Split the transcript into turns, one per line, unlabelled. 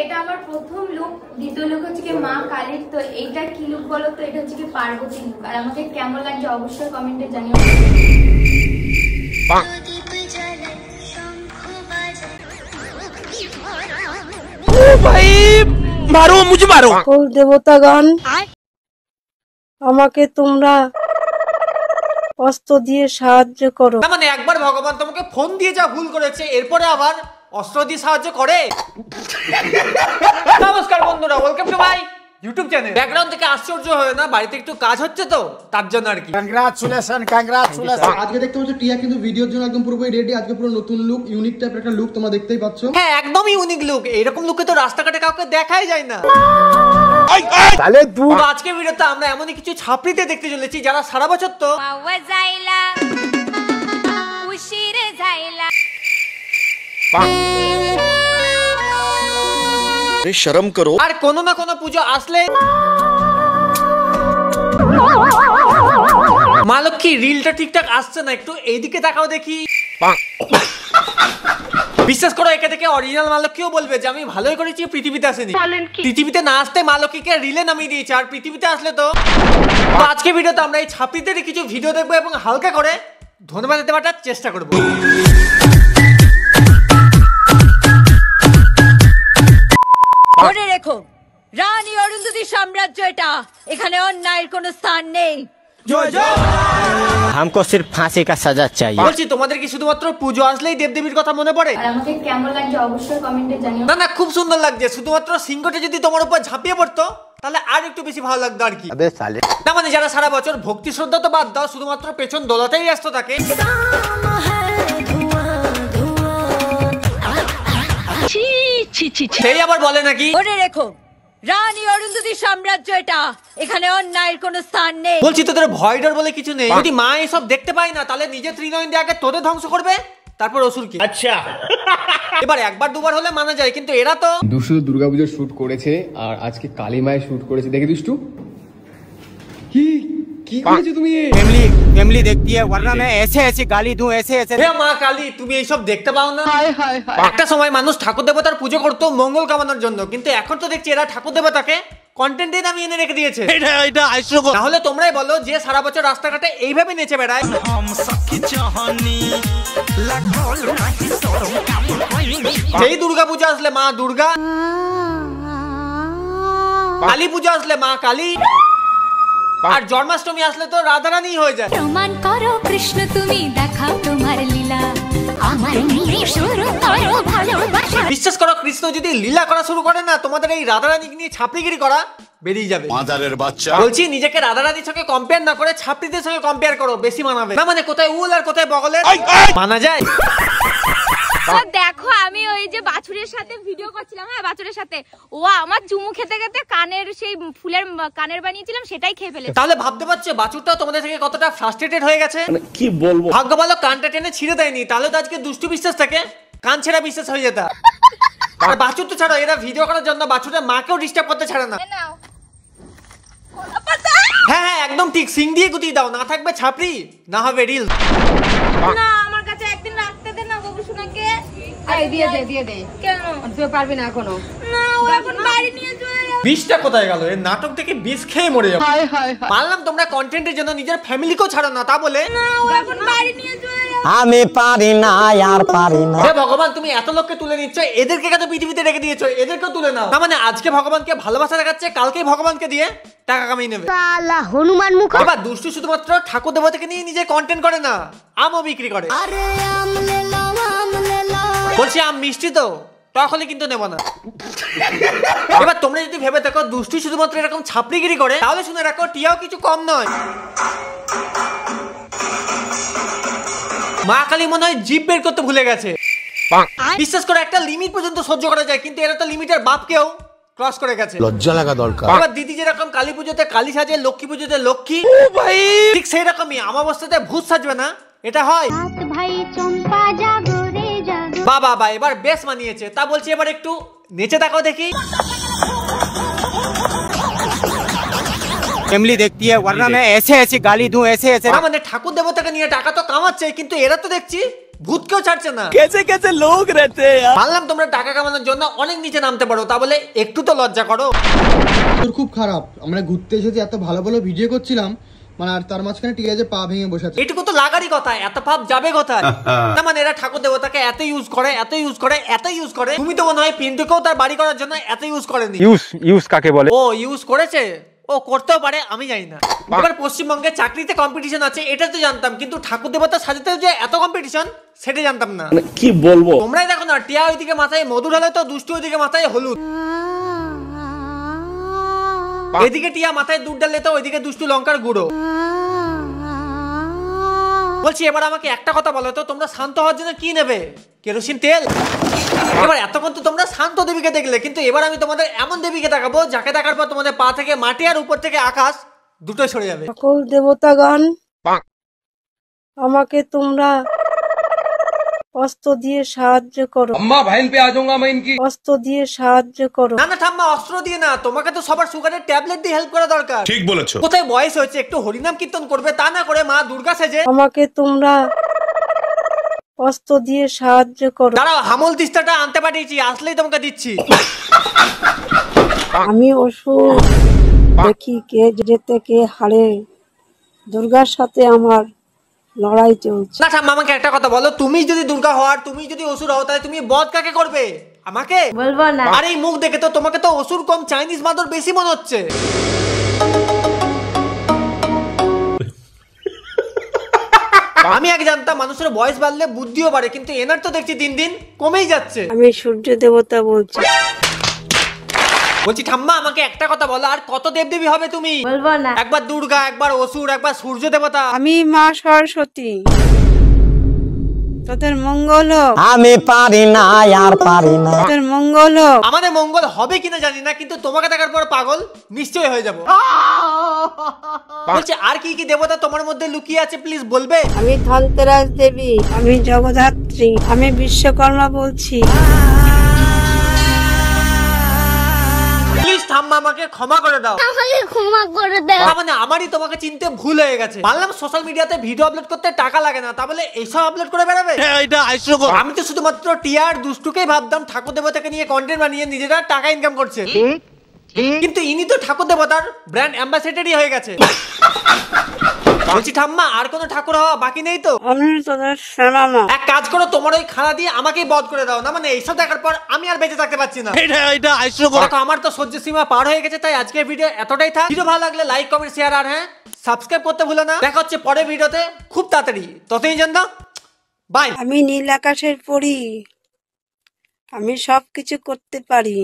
এটা আমার প্রথম লুক। দ্বিতীয় লুক হচ্ছে কি মা কালীর। তো এইটা কি লুক বলো তো? এটা হচ্ছে কি পার্বতী লুক। আর আমাকে কেমন লাগছে অবশ্যই কমেন্টে জানিও।
ও ভাই মারো, মুঝে মারো।
ও দেবতাগণ, আমাকে তোমরা অস্ত্র দিয়ে সাহায্য করো।
না মানে একবার ভগবান তোমাকে ফোন দিয়ে যা ভুল করেছে, এরপরে আবার অস্ত্র দিয়ে সাহায্য করে? নমস্কার বন্ধুরা, welcome to my YouTube channel. Background থেকে আশ্চর্য হয় না, বাড়িতে একটু কাজ হচ্ছে তো তার জন্য আর কি।
কংগ্রাচুলেশন। আজকে দেখতে পাচ্ছ টিয়া কিন্তু ভিডিওর জন্য একদম পুরোপুরি রেডি। আজকে পুরো নতুন লুক, ইউনিক টাইপের একটা লুক তোমরা দেখতেই পাচ্ছ।
হ্যাঁ একদম ইউনিক লুক। এরকম লুকে তো রাস্তাঘাটে কাউকে দেখাই যায় না। তো আজকে ভিডিওতে আমরা এমনই কিছু ছাপড়িতে দেখতে চলেছি যারা সারা বছর তো
শরম করো।
আর কোনো না কোনো পুজো আসলে মা লক্ষ্মী রিলটা ঠিকঠাক আসছে না, একটু এইদিকে তাকাও দেখি। বিশ্বাস করো, একে থেকে অরিজিনাল মা লক্ষ্মীও বলবে যে আমি ভালোই করেছি পৃথিবীতে আসেনি। পৃথিবীতে না আসতে মা লক্ষ্মীকে রিলে নামিয়ে দিয়েছে, আর পৃথিবীতে আসলে তো। আজকে ভিডিওতে আমরা এই ছাপড়িদের কিছু ভিডিও দেখবো এবং হালকা করে ধন্যবাদ দিতে পারার চেষ্টা করবো।
মনে রেখো, রানী অরুন্ধতী সাম্রাজ্য এটা, এখানে অন্যায়ের কোনো স্থান নেই।
हमको सिर्फ फांसी का सजा चाहिए।
বলছি তোমাদের কি শুধুমাত্র পুজো আসলেই দেবদেবীর কথা মনে পড়ে?
আর আমাকে কেমন লাগছে অবশ্যই কমেন্টে জানিও।
না না, খুব সুন্দর লাগছে। শুধুমাত্র সিংহটা যদি তোমার উপর ঝাঁপিয়ে পড়তো তাহলে আর একটু বেশি ভালো লাগতো আর কি। না মানে যারা সারা বছর ভক্তি শ্রদ্ধা তো বাদ দাও, শুধুমাত্র পেছন দোলাতেই ব্যস্ত থাকে। সেই আবার বলে নাকি
মনে রেখো, রানী অরুন্ধতী সাম্রাজ্য এটা, এখানে অন্যায়ের কোনো স্থান নেই।
বলছি তোদের ভয় ডর বলে কিছু নেই। যদি মা এসব দেখতে পায় না তাহলে নিজে ত্রিনয়ন দিয়ে আগে তোদের ধ্বংস করবে, তারপর অসুরকে। আচ্ছা এবার একবার দুবার হলে মানা যায়, কিন্তু এরা তো
দুষ্টু দুর্গাপুজোর শুট করেছে আর আজকে কালী মায়ের শুট করেছে। দেখে দুষ্টু কি করেছো তুমি?
फैमिली देखती है, वरना मैं ऐसे ऐसे गाली दूं, ऐसे ऐसे।
হে মা কালী, তুমি এইসব দেখতে পাও না? একটা সময় মানুষ ঠাকুর দেবতার পুজো করতো মঙ্গল কামনার জন্য, কিন্তু এখন তো দেখছি এরা ঠাকুর দেবতাকে কন্টেন্টে দামি এনে রেখে দিয়েছে। তাহলে তোমরাই বলো, যে সারা বছর রাস্তাঘাটে এইভাবে নেচে বেড়ায়, সেই দুর্গা পূজা আসলে মা দুর্গা, কালী পূজা আসলে মা কালী, আর জন্মাষ্টমী আসলে তো রাধারানী হয়ে যায়।
প্রমাণ করো কৃষ্ণ, তুমি দেখাও তোমার লীলা, আমার নিয়ে শুরু করো ভালোবাসা।
বিশ্বাস করো, কৃষ্ণ যদি লীলা করা শুরু করে না, তোমাদের এই রাধারানী নিয়ে ছাপড়িগিরি করা বেরিয়ে যাবে।
মাদারের বাচ্চা।
বলছি নিজেকে রাধারানীর সঙ্গে কম্পেয়ার না করে ছাপড়িদের সঙ্গে কম্পেয়ার করো, বেশি মানাবে। না মানে কোথায় উল আর কোথায় বগলে মানা যায়।
দেখো আমি ওই যে বাছুরের সাথে ভিডিও করছিলাম, হ্যাঁ বাছুরের সাথে, ও আমার চুমু খেতে খেতে কানের সেই ফুলের কানের বানিয়েছিলাম সেটাই খেয়ে ফেলেছে।
তাহলে ভাবতে পারছো বাছুরটা তোমাদের থেকে কতটা ফ্রাস্ট্রেটেড হয়ে গেছে।
কি বলবো,
ভাগ্য ভালো কানটা টেনে ছিঁড়ে দেয়নি, তাহলে তো আজকে দুষ্টু বিশ্বাস থেকে কান ছেঁড়া বিশ্বাস হয়ে যেত। আর বাছুর তো ছাড়ো, এরা ভিডিও করার জন্য বাছুরের মাকেও ডিস্টার্ব করতে ছাড়ে না। হ্যাঁ হ্যাঁ একদম ঠিক, সিং দিয়ে গুতিয়ে দাও, না থাকবে ছাপড়ি না হবে রিল।
না আমার কাছে একদিন রাখতে দে না বাবু সোনাকে।
এই দিয়ে দে
কেন
তুই পারবি না এখনো?
না ও এখন বাড়ি নিয়ে চলে যাবে।
বিষটা কোথায় গেল? এই নাটক থেকে বিষ খেয়ে মরে যাবে। মানলাম তোমরা কন্টেন্টের জন্য নিজের ফ্যামিলিকেও ছাড়ো না, তা বলে
না ও এখন বাড়ি নিয়ে চলে যাবে।
আমি পারি না, আর পারি না।
হে ভগবান, তুমি এত লোককে তুলে নিচ্ছ, এদেরকে কেন পৃথিবীতে রেখে দিয়েছো? এদেরকেও তুলে নাও। না মানে আজকে ভগবানকে ভালোবাসা দেখাচ্ছে, কালকেই ভগবানকে দিয়ে টাকা কামিয়ে নেবে।
হনুমান মুখ।
এবার দুষ্টু শুধুমাত্র ঠাকুর দেবতাকে নিয়ে নিজে কন্টেন্ট করে না, আমও বিক্রি করে। বলছি আম মিষ্টি তো, টক হলে কিন্তু নেব না। এবার তোমরা যদি ভেবে দেখো দুষ্টু শুধুমাত্র এরকম ছাপড়িগিরি করে, তাহলে শুনে রাখো টিয়াও কিছু কম নয়। মা কালী মনে হয় জিভ বের করতে ভুলে গেছে। বিশ্বাস করে একটা লিমিট পর্যন্ত সহ্য করা যায়, কিন্তু এরা তো লিমিটের বাপকেও ক্রস করে গেছে।
লজ্জা লাগা দরকার।
এবার দিদি যেরকম কালী পুজোতে কালী সাজে, লক্ষ্মী পুজোতে লক্ষ্মী, ঠিক সেই রকমই অমাবস্যাতে ভূত সাজবে না, এটা হয়। বাবা এবার বেশ মানিয়েছে। তা বলছি এবার একটু নেচে দেখাও দেখি।
फैमिली देखती है, वरना मैं ऐसे ऐसे गाली दूं, ऐसे ऐसे।
মানে ঠাকুর দেবতাকে নিয়ে টাকা তো কামাচ্ছে, কিন্তু এরা তো দেখছি ভূতকেও ছাড়ছে না।
कैसे कैसे लोग रहते हैं यार।
ভাবলাম তোমরা টাকা কামানোর জন্য অনেক নিচে নামতে পারো, তা বলে একটু তো লজ্জা করো।
তোর খুব খারাপ, আমরা ঘুরতে এসেছি, এত ভালো ভালো ভিডিও করছিলাম, মানে আর তার মাঝখানে টিয়া যে পা ভেঙে বসে আছে।
এটুকু তো লাগারই কথা, এত পাপ যাবে কোথায়? না মানে এরা ঠাকুর দেবতাকে এত ইউজ করে, এত ইউজ করে, এত ইউজ করে। তুমি তো মনে হয় পিন্টুকেও তার বাড়ি করার জন্য এত ইউজ করেনি।
ইউজ কাকে বলে?
ও ইউজ করেছে, ও করতেও পারে, আমি জানি না। এবার পশ্চিমবঙ্গে চাকরিতে কম্পিটিশন আছে এটা তো জানতাম, কিন্তু ঠাকুর দেবতা সাজাতেও যে এত কম্পিটিশন সেটা জানতাম না।
কি বলবো?
তোমরাই দেখো না, টিয়া ওইদিকে মাথায় মধু ঢালে তো দুষ্টু ওইদিকে মাথায় হলুদ, এদিকে টিয়া মাথায় দুধ ঢালে তো ওইদিকে দুষ্টু লঙ্কার গুঁড়ো। বলছি এবার আমাকে একটা কথা বলো তো, তোমরা শান্ত হওয়ার জন্য কি নেবে? কেরোসিন তেল? এবার এতক্ষণ তো তোমরা শান্ত দেবীকে দেখলে, কিন্তু এবার আমি তোমাদের এমন দেবীকে দেখাবো যাকে দেখার পর তোমাদের পা থেকে মাটি আর উপর থেকে আকাশ দুটোই সরে যাবে।
সকল দেবতাগণ, আমাকে তোমরা অস্ত্র দিয়ে সাহায্য করো। অস্ত্র দিয়ে সাহায্য করো।
না না ঠাম্মা, অস্ত্র দিয়ে না, তোমাকে তো সবার সুগারের ট্যাবলেট দিয়ে হেল্প করা দরকার। ঠিক বলেছো। কোথায় বয়স হয়েছে একটু হরিনাম কীর্তন করবে, তা না করে মা দুর্গা সেজে।
আমাকে তোমরা অস্ত্র দিয়ে সাহায্য করো।
দাঁড়াও, হামল দিস্তাটা আনতে পাঠিয়েছি, আসলেই তোমাকে দিচ্ছি।
আমি অসুর, দেখি কে যেতে কে হারে। দুর্গার সাথে আমার লড়াই চলছে।
না ঠাম্মা, আমাকে একটা কথা বলো, তুমি যদি দুর্গা হও আর তুমি যদি অসুর হও, তাহলে তুমি বধ কাকে করবে? আমাকে
বলবো না।
আর এই মুখ দেখে তো তোমাকে তো অসুর কম চাইনিজ মাদর বেশি মনে হচ্ছে। আমি আগে জানতাম মানুষের বয়স বাড়লে বুদ্ধিও বাড়ে, কিন্তু এনার তো দেখছি দিন দিন কমেই যাচ্ছে।
আমি সূর্য দেবতা বলছি।
বলছি ঠাম্মা, আমাকে একটা কথা বলো, আর কত দেবদেবী হবে তুমি?
বলবো না।
একবার দুর্গা, একবার অসুর, একবার সূর্য দেবতা।
আমি মা সরস্বতী, তোদের মঙ্গল হোক।
আমি পারি না আর পারি না।
তোদের মঙ্গল হোক।
আমাদের মঙ্গল হবে কিনা জানি না, কিন্তু তোমাকে দেখার পর পাগল নিশ্চয়ই হয়ে যাবো। বলছি আর কি কি দেবতা তোমার মধ্যে লুকিয়ে আছে প্লিজ বলবে?
আমি ধনতেরাস দেবী, আমি জগদ্ধাত্রী, আমি বিশ্বকর্মা বলছি।
প্লিজ ঠাম্মা, আমাকে ক্ষমা করে দাও।
আমাকে ক্ষমা করে দাও।
তার মানে আমারই তোমাকে চিনতে ভুল হয়ে গেছে। ভাবলাম সোশ্যাল মিডিয়াতে ভিডিও আপলোড করতে টাকা লাগে না, তা বলে এইসব আপলোড করে বেড়াবে।
এটা হাস্যকর।
আমি তো শুধুমাত্র টিয়ার দুষ্টুকেই ভাবতাম ঠাকুর দেবতাকে নিয়ে কন্টেন্ট বানিয়ে নিজেরা টাকা ইনকাম করছে, কিন্তু ইনি তো ঠাকুর দেবতার ব্র্যান্ড অ্যাম্বাসেডরই হয়ে গেছে। বলছি ঠাম্মা, আর কোনো ঠাকুর হওয়া বাকি নেই তো?
আমি তোদের শ্যামা।
এক কাজ করো, তোমার ওই খানা দিয়ে আমাকেই বধ করে দাও না, মানে এইসব দেখার পর আমি আর বেঁচে থাকতে পারছি না।
এটা হাস্যকর।
দেখো আমার তো সহ্য সীমা পার হয়ে গেছে, তাই আজকের ভিডিও এতটাই থাক। ভিডিও ভালো লাগলে লাইক কমেন্ট শেয়ার আর হ্যাঁ সাবস্ক্রাইব করতে ভুলো না। দেখা হচ্ছে পরের ভিডিওতে খুব তাড়াতাড়ি, ততদিন জানতো বাই।
আমি নীল আকাশের পরী, আমি সবকিছু করতে পারি।